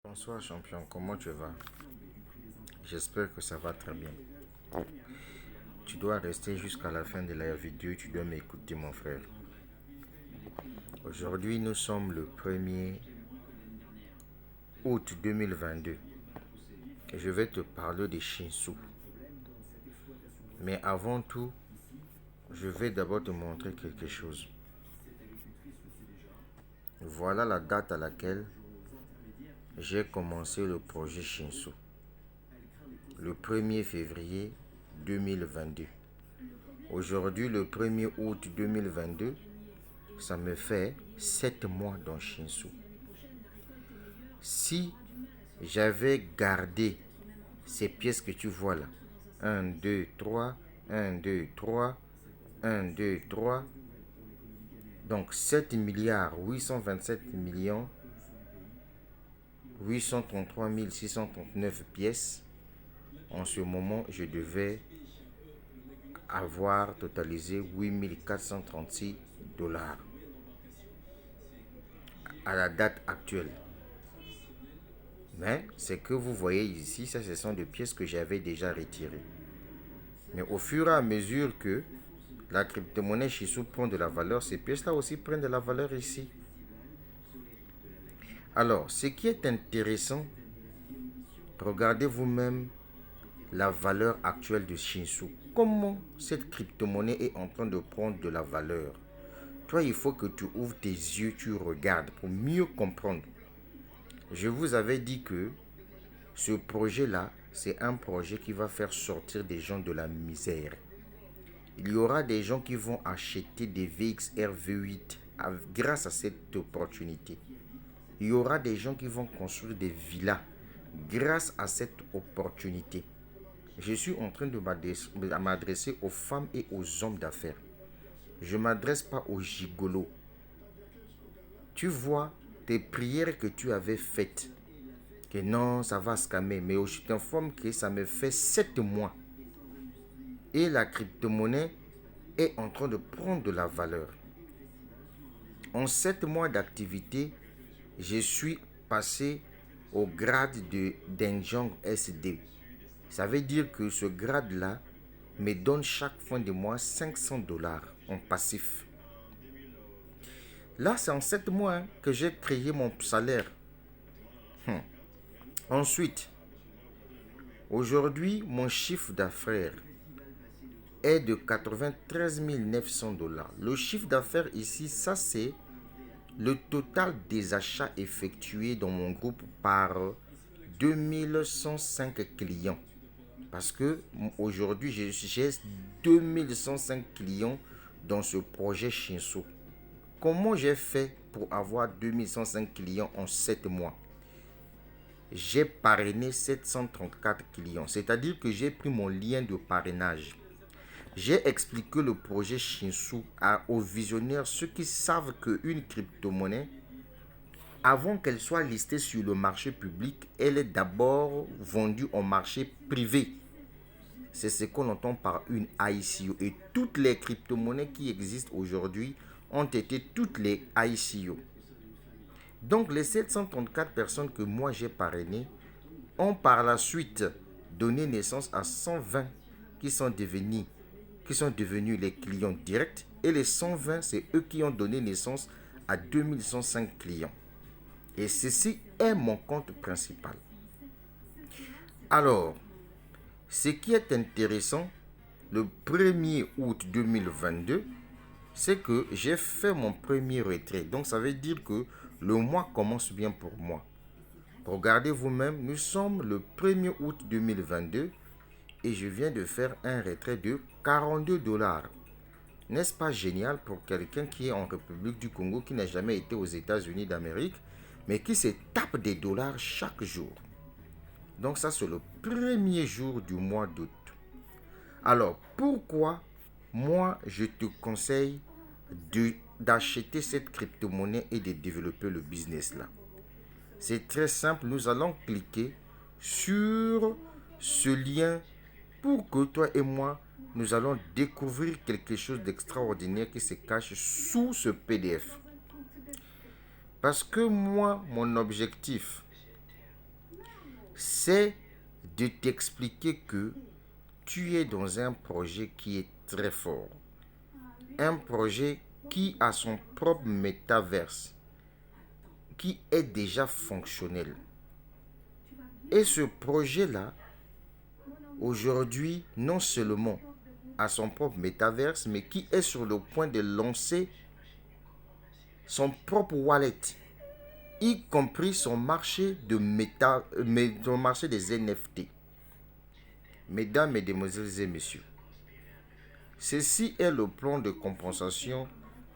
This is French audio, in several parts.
Bonsoir champion, comment tu vas? J'espère que ça va très bien. Tu dois rester jusqu'à la fin de la vidéo, tu dois m'écouter mon frère. Aujourd'hui nous sommes le 1er août 2022 et je vais te parler de Shinsu. Mais avant tout, je vais d'abord te montrer quelque chose. Voilà la date à laquelle j'ai commencé le projet Shinsu. Le 1er février 2022. Aujourd'hui, le 1er août 2022, ça me fait 7 mois dans Shinsu. Si j'avais gardé ces pièces que tu vois là, 1, 2, 3, 1, 2, 3, 1, 2, 3, donc 7 milliards 827 millions 833 639 pièces, en ce moment je devais avoir totalisé 8436 dollars à la date actuelle. Mais ce que vous voyez ici, ça ce sont des pièces que j'avais déjà retirées. Mais au fur et à mesure que la crypto-monnaie Shinsu prend de la valeur, ces pièces-là aussi prennent de la valeur ici. Alors, ce qui est intéressant, regardez vous-même la valeur actuelle de Shinsu. Comment cette crypto-monnaie est en train de prendre de la valeur? Toi, il faut que tu ouvres tes yeux, tu regardes pour mieux comprendre. Je vous avais dit que ce projet-là, c'est un projet qui va faire sortir des gens de la misère. Il y aura des gens qui vont acheter des VXR V8 grâce à cette opportunité. Il y aura des gens qui vont construire des villas grâce à cette opportunité. Je suis en train de m'adresser aux femmes et aux hommes d'affaires. Je ne m'adresse pas aux gigolos. Tu vois tes prières que tu avais faites, que non, ça va scammer, mais je t'informe que ça me fait 7 mois. Et la crypto-monnaie est en train de prendre de la valeur. En 7 mois d'activité, je suis passé au grade de Denjong SD. Ça veut dire que ce grade-là me donne chaque fin de mois 500 dollars en passif. Là, c'est en 7 mois que j'ai créé mon salaire. Ensuite, aujourd'hui, mon chiffre d'affaires est de 93 900 dollars. Le chiffre d'affaires ici, ça c'est le total des achats effectués dans mon groupe par 2105 clients. Parce que aujourd'hui, j'ai 2105 clients dans ce projet Shinsu. Comment j'ai fait pour avoir 2105 clients en 7 mois? J'ai parrainé 734 clients. C'est-à-dire que j'ai pris mon lien de parrainage. J'ai expliqué le projet Shinsu aux visionnaires, ceux qui savent qu'une crypto-monnaie, avant qu'elle soit listée sur le marché public, elle est d'abord vendue au marché privé. C'est ce qu'on entend par une ICO. Et toutes les crypto-monnaies qui existent aujourd'hui ont été toutes les ICO. Donc les 734 personnes que moi j'ai parrainées ont par la suite donné naissance à 120 qui sont devenus les clients directs. Et les 120, c'est eux qui ont donné naissance à 2105 clients. Et ceci est mon compte principal. Alors, ce qui est intéressant, le 1er août 2022, c'est que j'ai fait mon premier retrait. Donc, ça veut dire que le mois commence bien pour moi. Regardez vous-même, nous sommes le 1er août 2022 et je viens de faire un retrait de 42 dollars. N'est-ce pas génial pour quelqu'un qui est en République du Congo, qui n'a jamais été aux États-Unis d'Amérique, mais qui se tape des dollars chaque jour? Donc ça, c'est le premier jour du mois d'août. Alors, pourquoi moi, je te conseille d'acheter cette crypto-monnaie et de développer le business là? C'est très simple, nous allons cliquer sur ce lien pour que toi et moi, nous allons découvrir quelque chose d'extraordinaire qui se cache sous ce PDF. Parce que moi, mon objectif, c'est de t'expliquer que tu es dans un projet qui est très fort. Un projet qui a son propre métaverse, qui est déjà fonctionnel. Et ce projet-là, aujourd'hui, non seulement a son propre métaverse, mais qui est sur le point de lancer son propre wallet, y compris son marché son marché des NFT. Mesdames, Mesdemoiselles et Messieurs, ceci est le plan de compensation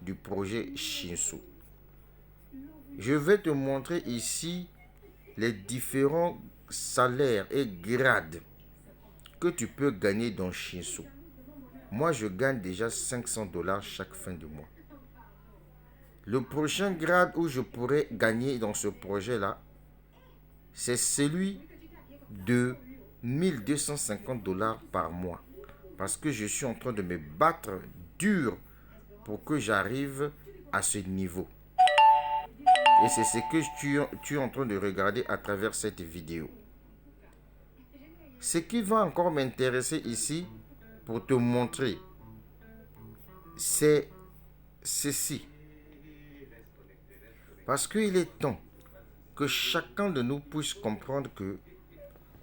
du projet Shinsu. Je vais te montrer ici les différents salaires et grades que tu peux gagner dans Shinsu. Moi, je gagne déjà $500 chaque fin de mois. Le prochain grade où je pourrais gagner dans ce projet-là, c'est celui de $1250 par mois. Parce que je suis en train de me battre dur pour que j'arrive à ce niveau. Et c'est ce que tu es en train de regarder à travers cette vidéo. Ce qui va encore m'intéresser ici, pour te montrer, c'est ceci. Parce qu'il est temps que chacun de nous puisse comprendre que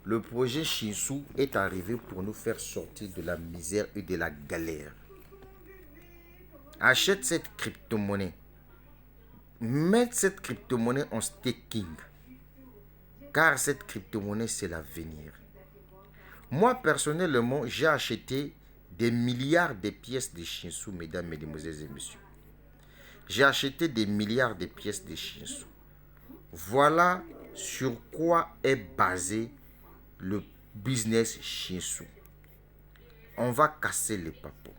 le projet Shinsu est arrivé pour nous faire sortir de la misère et de la galère. Achète cette crypto-monnaie. Mets cette crypto-monnaie en staking. Car cette crypto-monnaie, c'est l'avenir. Moi, personnellement, j'ai acheté des milliards de pièces de Shinsu, mesdames, mesdemoiselles et messieurs. J'ai acheté des milliards de pièces de Shinsu. Voilà sur quoi est basé le business Shinsu. On va casser les papeaux.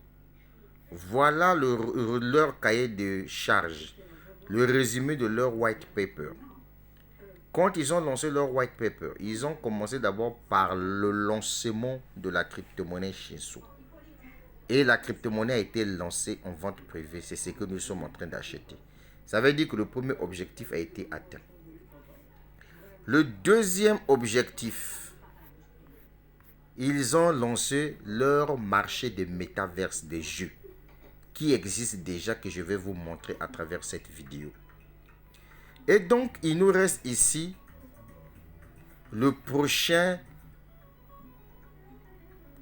Voilà leur cahier de charges, le résumé de leur white paper. Quand ils ont lancé leur white paper, ils ont commencé d'abord par le lancement de la crypto-monnaie Shinsu. Et la crypto-monnaie a été lancée en vente privée. C'est ce que nous sommes en train d'acheter. Ça veut dire que le premier objectif a été atteint. Le deuxième objectif, ils ont lancé leur marché de métaverse des jeux qui existe déjà, que je vais vous montrer à travers cette vidéo. Et donc, il nous reste ici le prochain,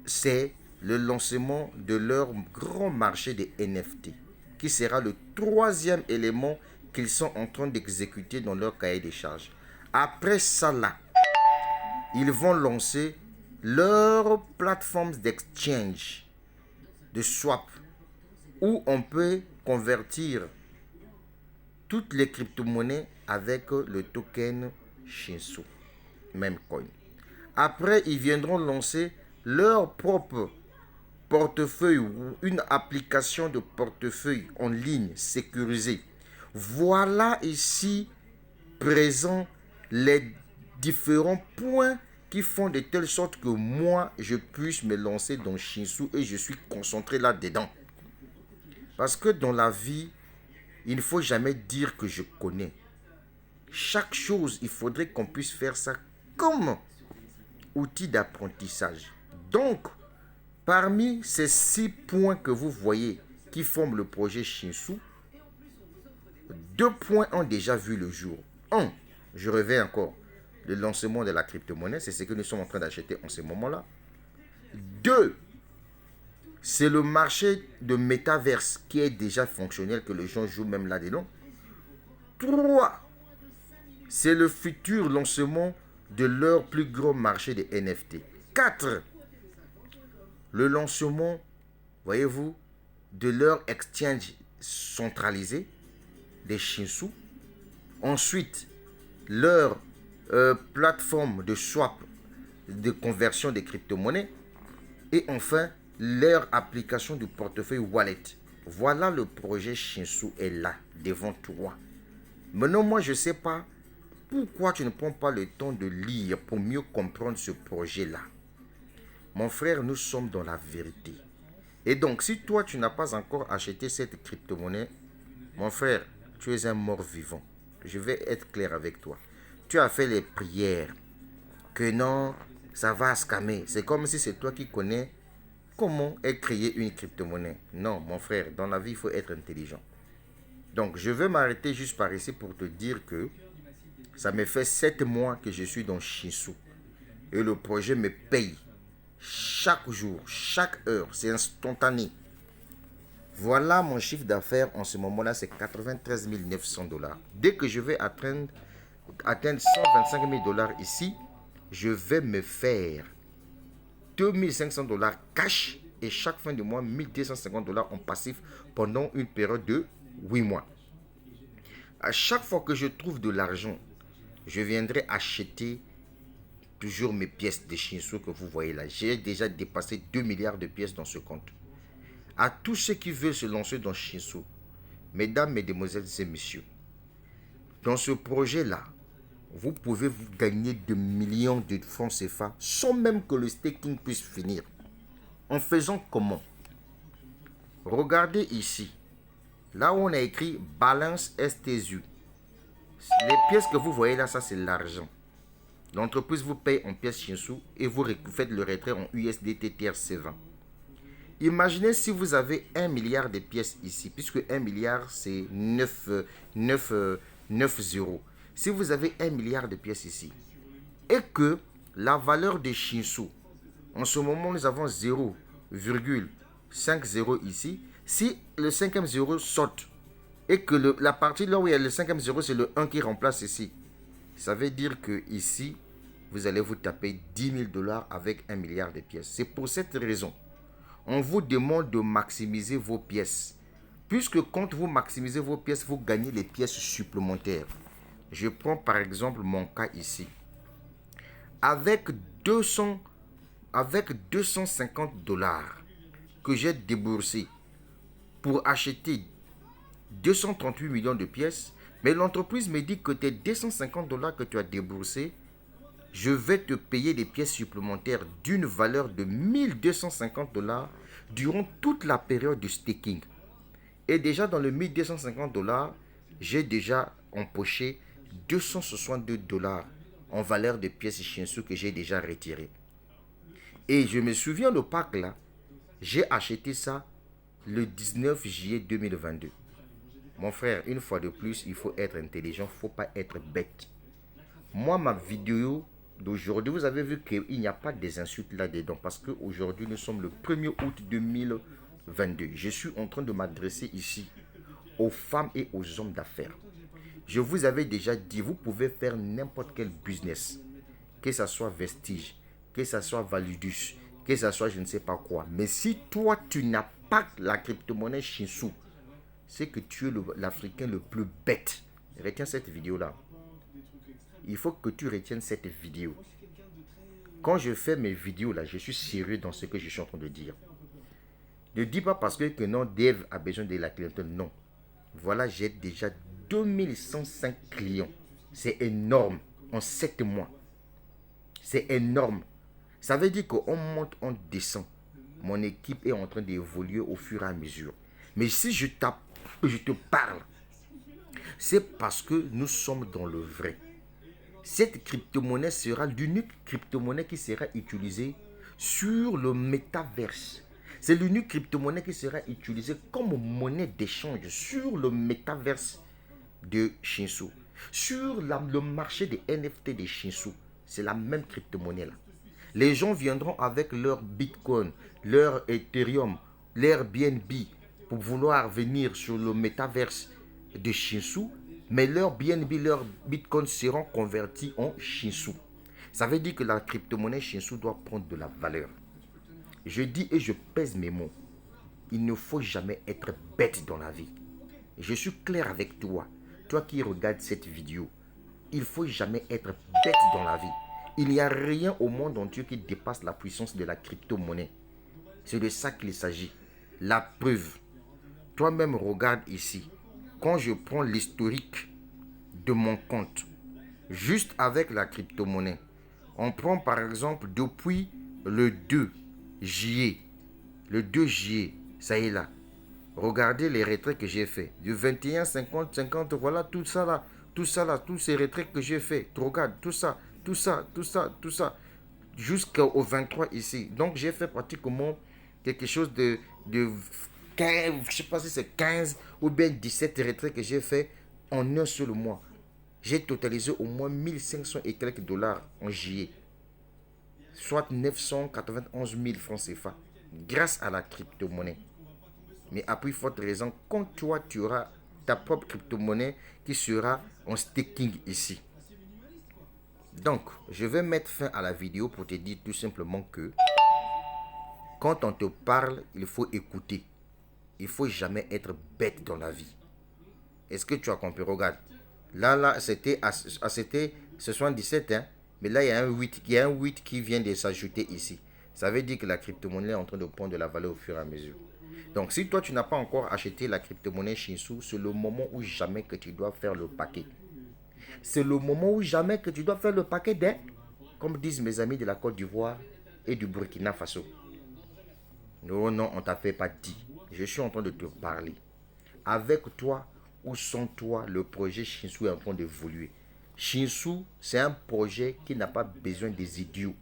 c'est le lancement de leur grand marché des NFT, qui sera le troisième élément qu'ils sont en train d'exécuter dans leur cahier de charges. Après ça, là, ils vont lancer leur plateforme d'exchange, de swap, où on peut convertir toutes les crypto-monnaies avec le token Shinsu, même coin. Après, ils viendront lancer leur propre portefeuille ou une application de portefeuille en ligne sécurisée. Voilà ici présent les différents points qui font de telle sorte que moi, je puisse me lancer dans Shinsu et je suis concentré là-dedans. Parce que dans la vie, il ne faut jamais dire que je connais. Chaque chose, il faudrait qu'on puisse faire ça comme outil d'apprentissage. Donc, parmi ces 6 points que vous voyez qui forment le projet Shinsu, 2 points ont déjà vu le jour. 1, je reviens encore, le lancement de la crypto-monnaie, c'est ce que nous sommes en train d'acheter en ce moment-là. 2, c'est le marché de métaverse qui est déjà fonctionnel, que les gens jouent même là-dedans. 3, c'est le futur lancement de leur plus grand marché des NFT. 4, le lancement, voyez-vous, de leur exchange centralisé, des Shinsu. Ensuite, leur plateforme de swap, de conversion des crypto-monnaies. Et enfin, leur application du portefeuille wallet. Voilà, le projet Shinsu est là, devant toi. Maintenant, moi, je ne sais pas pourquoi tu ne prends pas le temps de lire pour mieux comprendre ce projet-là. Mon frère, nous sommes dans la vérité. Et donc, si toi, tu n'as pas encore acheté cette crypto-monnaie, mon frère, tu es un mort vivant. Je vais être clair avec toi. Tu as fait les prières. que non, ça va scammer. C'est comme si c'est toi qui connais comment est créée une crypto-monnaie. Non, mon frère, dans la vie, il faut être intelligent. Donc, je vais m'arrêter juste par ici pour te dire que ça me fait 7 mois que je suis dans Shinsou. Et le projet me paye chaque jour, chaque heure. C'est instantané. Voilà mon chiffre d'affaires en ce moment-là, c'est 93 900 dollars. Dès que je vais atteindre 125 000 dollars ici, je vais me faire 2500 dollars cash et chaque fin de mois 1250 dollars en passif pendant une période de 8 mois. À chaque fois que je trouve de l'argent, je viendrai acheter toujours mes pièces de Shinsou que vous voyez là. J'ai déjà dépassé 2 milliards de pièces dans ce compte. À tous ceux qui veulent se lancer dans Shinsou, mesdames, mesdemoiselles et messieurs, dans ce projet-là, vous pouvez vous gagner de millions de francs CFA sans même que le staking puisse finir. En faisant comment? Regardez ici, là où on a écrit Balance STSU. Les pièces que vous voyez là, ça c'est l'argent. L'entreprise vous paye en pièces Shinsou et vous faites le retrait en USDT TRC20. Imaginez si vous avez 1 milliard de pièces ici, puisque 1 milliard c'est 9 zéros. Si vous avez 1 milliard de pièces ici, et que la valeur de Shinsou, en ce moment nous avons 0,50 ici, si le cinquième zéro saute, et que la partie là où il y a le cinquième zéro, c'est le 1 qui remplace ici, ça veut dire que ici, vous allez vous taper 10 000 dollars avec 1 milliard de pièces. C'est pour cette raison on vous demande de maximiser vos pièces. Puisque quand vous maximisez vos pièces, vous gagnez les pièces supplémentaires. Je prends par exemple mon cas ici. Avec 250 dollars que j'ai déboursé pour acheter 238 millions de pièces, mais l'entreprise me dit que tes 250 dollars que tu as déboursés, je vais te payer des pièces supplémentaires d'une valeur de 1250 dollars durant toute la période du staking. Et déjà dans le 1250 dollars, j'ai déjà empoché 262 dollars en valeur de pièces Shinsou que j'ai déjà retirées. Et je me souviens le pack là, j'ai acheté ça le 19 juillet 2022. Mon frère, une fois de plus, il faut être intelligent, il ne faut pas être bête. Moi, ma vidéo d'aujourd'hui, vous avez vu qu'il n'y a pas des insultes là-dedans parce qu'aujourd'hui, nous sommes le 1er août 2022. Je suis en train de m'adresser ici aux femmes et aux hommes d'affaires. Je vous avais déjà dit, vous pouvez faire n'importe quel business, que ce soit Vestige, que ce soit Validus, que ce soit je ne sais pas quoi. Mais si toi, tu n'as pas la crypto-monnaie Shinsou, c'est que tu es l'Africain le plus bête. Retiens cette vidéo-là. Il faut que tu retiennes cette vidéo. Quand je fais mes vidéos là, je suis sérieux dans ce que je suis en train de dire. Ne dis pas parce que non, Dave a besoin de la clientèle. Non. Voilà, j'ai déjà 2105 clients. C'est énorme en 7 mois. C'est énorme. Ça veut dire qu'on monte, on descend. Mon équipe est en train d'évoluer au fur et à mesure. Mais si je te parle, c'est parce que nous sommes dans le vrai. Cette crypto-monnaie sera l'unique crypto-monnaie qui sera utilisée sur le métaverse. C'est l'unique crypto-monnaie qui sera utilisée comme monnaie d'échange sur le métaverse de Shinsou. Sur le marché des NFT de Shinsou, c'est la même crypto-monnaie là. Les gens viendront avec leur Bitcoin, leur Ethereum, leur BNB pour vouloir venir sur le métaverse de Shinsou. Mais leurs BNB, leurs Bitcoin seront convertis en Shinsou. Ça veut dire que la crypto-monnaie Shinsou doit prendre de la valeur. Je dis et je pèse mes mots. Il ne faut jamais être bête dans la vie. Je suis clair avec toi. Toi qui regardes cette vidéo. Il ne faut jamais être bête dans la vie. Il n'y a rien au monde entier qui dépasse la puissance de la crypto-monnaie. C'est de ça qu'il s'agit. La preuve. Toi-même regarde ici. Quand je prends l'historique de mon compte, juste avec la crypto-monnaie, on prend par exemple depuis le 2 juillet. Le 2 juillet, ça y est là. Regardez les retraits que j'ai fait. Du 21, 50, 50, voilà tout ça là. Tout ça là, tous ces retraits que j'ai fait. Tu regardes tout ça. tout ça, tout ça, tout ça, jusqu'au 23 ici. Donc, j'ai fait pratiquement quelque chose de 15, je ne sais pas si c'est 15 ou bien 17 retraits que j'ai fait en un seul mois. J'ai totalisé au moins 1500 et quelques dollars en juillet, soit 991 000 francs CFA, grâce à la crypto-monnaie. Mais à plus forte raison, quand toi, tu auras ta propre crypto-monnaie qui sera en staking ici. Donc, je vais mettre fin à la vidéo pour te dire tout simplement que quand on te parle, il faut écouter. Il ne faut jamais être bête dans la vie. Est-ce que tu as compris? Regarde. Là, c'était 77, hein? Mais là, il y a un 8, qui vient de s'ajouter ici. Ça veut dire que la crypto-monnaie est en train de prendre de la valeur au fur et à mesure. Donc, si toi, tu n'as pas encore acheté la crypto-monnaie Shinshu, c'est le moment où jamais que tu dois faire le paquet. C'est le moment où jamais que tu dois faire le paquet des, comme disent mes amis de la Côte d'Ivoire et du Burkina Faso. Non, non, on t'a fait pas dit. Je suis en train de te parler. Avec toi ou sans toi, le projet Shinshu est en train d'évoluer. Shinshu, c'est un projet qui n'a pas besoin des idiots.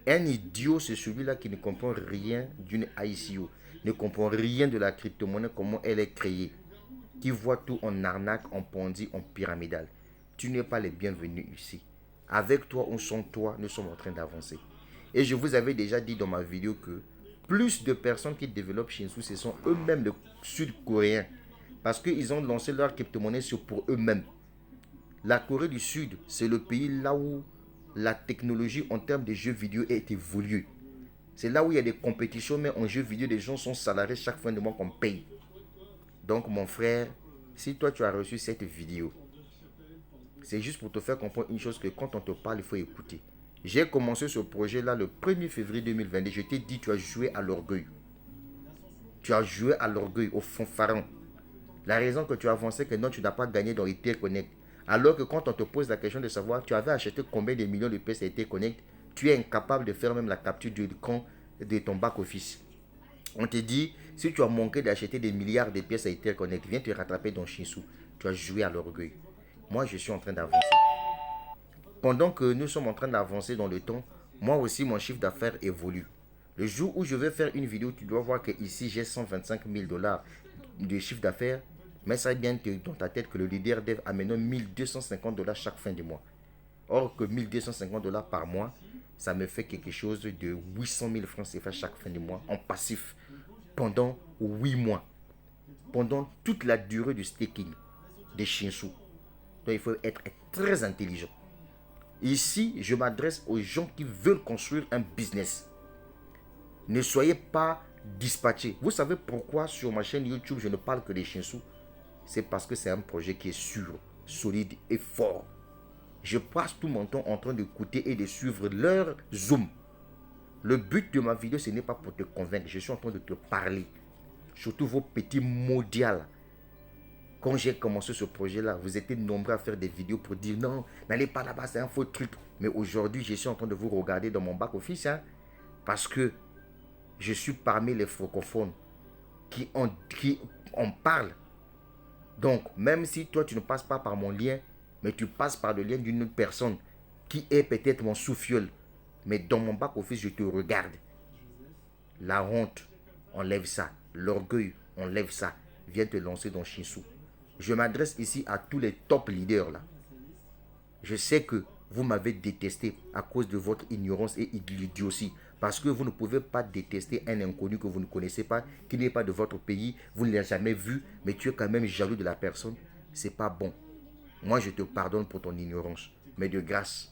Un idiot, c'est celui-là qui ne comprend rien d'une ICO, ne comprend rien de la crypto-monnaie, comment elle est créée, qui voit tout en arnaque, en ponzi, en pyramidal. Tu n'es pas le bienvenu ici. Avec toi ou sans toi, nous sommes en train d'avancer. Et je vous avais déjà dit dans ma vidéo que plus de personnes qui développent Shinshu, ce sont eux-mêmes les Sud-Coréens. Parce qu'ils ont lancé leur crypto-monnaie pour eux-mêmes. La Corée du Sud, c'est le pays là où la technologie en termes de jeux vidéo est évoluée. C'est là où il y a des compétitions, mais en jeux vidéo, les gens sont salariés chaque fin de mois qu'on paye. Donc, mon frère, si toi tu as reçu cette vidéo, c'est juste pour te faire comprendre une chose, que quand on te parle, il faut écouter. J'ai commencé ce projet-là le 1er février 2022. Je t'ai dit, tu as joué à l'orgueil. Tu as joué à l'orgueil, au fanfaron. La raison que tu as avancé, que non, tu n'as pas gagné dans Ether Connect. Alors que quand on te pose la question de savoir, tu avais acheté combien de millions de pièces à Ether Connect, tu es incapable de faire même la capture du camp de ton back-office. On te dit, si tu as manqué d'acheter des milliards de pièces à Ether Connect, viens te rattraper dans Shinshu. Tu as joué à l'orgueil. Moi, je suis en train d'avancer. Pendant que nous sommes en train d'avancer dans le temps, moi aussi, mon chiffre d'affaires évolue. Le jour où je vais faire une vidéo, tu dois voir que ici, j'ai 125 000 dollars de chiffre d'affaires. Mais ça est bien dans ta tête que le leader dev amène 1250 dollars chaque fin du mois. Or que 1250 dollars par mois, ça me fait quelque chose de 800 000 francs CFA chaque fin du mois en passif pendant 8 mois. Pendant toute la durée du staking de Shinshu. Donc il faut être très intelligent. Ici, je m'adresse aux gens qui veulent construire un business. Ne soyez pas dispatchés. Vous savez pourquoi sur ma chaîne YouTube, je ne parle que des Shinshu? C'est parce que c'est un projet qui est sûr, solide et fort. Je passe tout mon temps en train d'écouter et de suivre leur zoom. Le but de ma vidéo, ce n'est pas pour te convaincre. Je suis en train de te parler. Surtout vos petits mondiaux. Quand j'ai commencé ce projet-là, vous étiez nombreux à faire des vidéos pour dire non, n'allez pas là-bas, c'est un faux truc. Mais aujourd'hui, je suis en train de vous regarder dans mon back-office, hein, parce que je suis parmi les francophones qui en parlent. Donc, même si toi, tu ne passes pas par mon lien, mais tu passes par le lien d'une autre personne qui est peut-être mon sous-fiole, mais dans mon back-office, je te regarde. La honte, enlève ça. L'orgueil, enlève ça. Viens te lancer dans Shinshu. Je m'adresse ici à tous les top leaders là. Je sais que vous m'avez détesté à cause de votre ignorance et l'idiotie. Parce que vous ne pouvez pas détester un inconnu que vous ne connaissez pas, qui n'est pas de votre pays, vous ne l'avez jamais vu, mais tu es quand même jaloux de la personne. C'est pas bon. Moi, je te pardonne pour ton ignorance. Mais de grâce,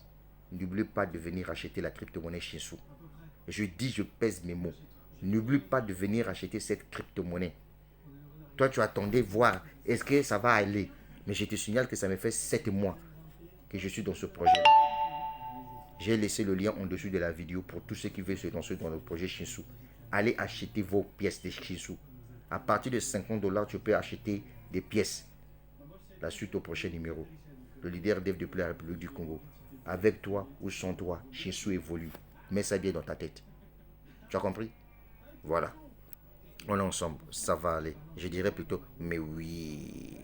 n'oublie pas de venir acheter la crypto-monnaie Shinshu. Je dis, je pèse mes mots. N'oublie pas de venir acheter cette crypto-monnaie. Toi, tu attendais voir, est-ce que ça va aller? Mais je te signale que ça me fait 7 mois que je suis dans ce projet. J'ai laissé le lien en dessous de la vidéo pour tous ceux qui veulent se lancer dans le projet Shinshu. Allez acheter vos pièces de Shinshu. À partir de 50 dollars, tu peux acheter des pièces. La suite au prochain numéro. Le leader dev depuis la République du Congo. Avec toi ou sans toi, Shinshu évolue. Mets ça bien dans ta tête. Tu as compris? Voilà. On est ensemble. Ça va aller. Je dirais plutôt, mais oui.